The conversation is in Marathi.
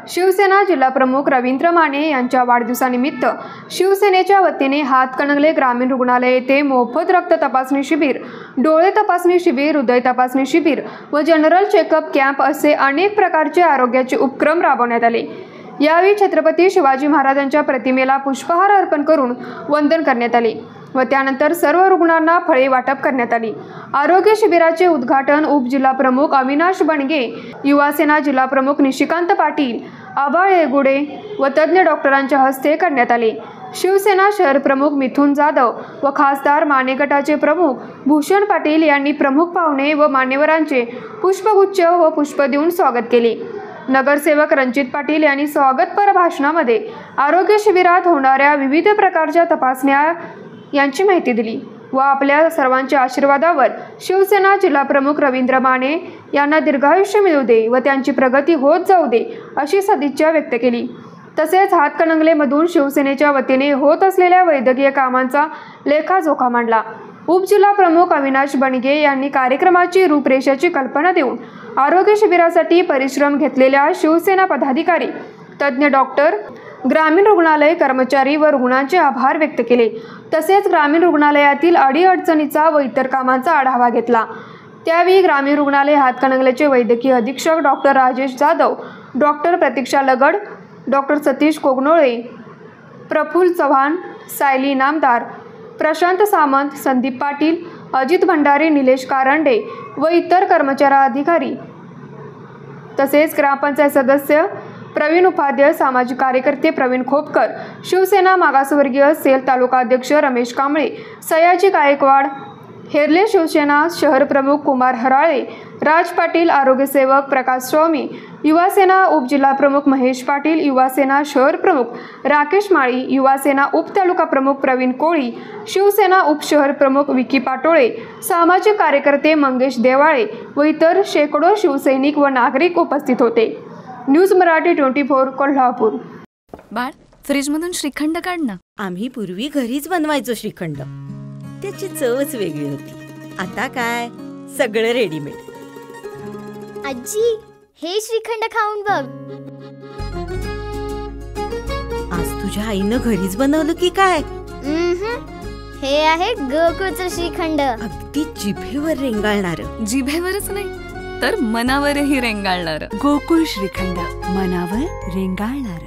शिवसेना जिल्हाप्रमुख रवींद्र माने यांच्या वाढदिवसानिमित्त शिवसेनेच्या वतीने हातकणंगले ग्रामीण रुग्णालय येथे मोफत रक्त तपासणी शिबिर, डोळे तपासणी शिबिर, हृदय तपासणी शिबिर व जनरल चेकअप कॅम्प असे अनेक प्रकारचे आरोग्याचे उपक्रम राबवण्यात आले। यावेळी छत्रपती शिवाजी महाराजांच्या प्रतिमेला पुष्पहार अर्पण करून वंदन करण्यात आले व त्यानंतर सर्व रुग्णांना फळे वाटप करण्यात आली। आरोग्य शिबिराचे उद्घाटन उपजिल्हाप्रमुख अविनाश बनगे, युवासेना जिल्हाप्रमुख निशिकांत पाटील, आबाळ येगुडे व तज्ञ डॉक्टरांच्या हस्ते करण्यात आले। शिवसेना शहर प्रमुख मिथुन जाधव व खासदार माने गटाचे प्रमुख भूषण पाटील यांनी प्रमुख पाहुणे व मान्यवरांचे पुष्पगुच्छ व पुष्प देऊन स्वागत केले। नगरसेवक रणजित पाटील यांनी स्वागतपर भाषणामध्ये आरोग्य शिबिरात होणाऱ्या विविध प्रकारच्या तपासण्या यांची माहिती दिली व आपल्या सर्वांच्या आशीर्वादावर शिवसेना जिल्हाप्रमुख रवींद्र माने यांना दीर्घायुष्य मिळू दे व त्यांची प्रगती होत जाऊ दे अशी सदिच्छा व्यक्त केली। तसेच हातकणंगलेमधून शिवसेनेच्या वतीने होत असलेल्या वैद्यकीय कामांचा लेखाजोखा मांडला। उपजिल्हाप्रमुख अविनाश बनगे यांनी कार्यक्रमाची रूपरेषेची कल्पना देऊन आरोग्य शिबिरासाठी परिश्रम घेतलेल्या शिवसेना पदाधिकारी, तज्ञ डॉक्टर, ग्रामीण रुग्णालय कर्मचारी व रुग्णांचे आभार व्यक्त केले। तसेच ग्रामीण रुग्णालयातील अडीअडचणीचा व इतर कामांचा आढावा घेतला। त्यावेळी ग्रामीण रुग्णालय हातकणंगलेचे वैद्यकीय अधीक्षक डॉक्टर राजेश जाधव, डॉक्टर प्रतीक्षा लगड, डॉक्टर सतीश कोगनोळे, प्रफुल्ल चव्हाण, सायली नामदार, प्रशांत सामंत, संदीप पाटील, अजित भंडारे, निलेश कारंडे व इतर कर्मचारी अधिकारी तसेच ग्रामपंचायत सदस्य प्रवीण उपाध्याय, सामाजिक कार्यकर्ते प्रवीण खोपकर, शिवसेना मागासवर्गीय सेल तालुका अध्यक्ष रमेश कांबळे, सयाजी गायकवाड, हेरले शिवसेना शहर प्रमुख कुमार हराळे, राज पाटील, आरोग्यसेवक प्रकाश स्वामी, युवासेना उपजिल्हाप्रमुख महेश पाटील, युवासेना शहर प्रमुख राकेश माळी, युवासेना उपतालुका प्रमुख प्रवीण कोळी, शिवसेना उपशहर प्रमुख विकी पाटोळे, सामाजिक कार्यकर्ते मंगेश देवाळे व इतर शेकडो शिवसैनिक व नागरिक उपस्थित होते। न्यूज मराठी 24 कोल्हापूर। बाळ, फ्रीजमधून श्रीखंड काढ ना। आम्ही पूर्वी घरीच बनवायचो श्रीखंड, त्याची चवच वेगळी होती। आता काय सगळं रेडीमेड। आजी, हे श्रीखंड खाऊन बघ। आज तुझ्या आईनं घरीच बनवलं की काय? हे आहे गोकुळचं श्रीखंड। अगदी जिभेवर रेंगाळणार। जिभेवरच नाही तर मनावरही रेंगाळणार। गोकुळ श्रीखंड, मनावर रेंगाळणार।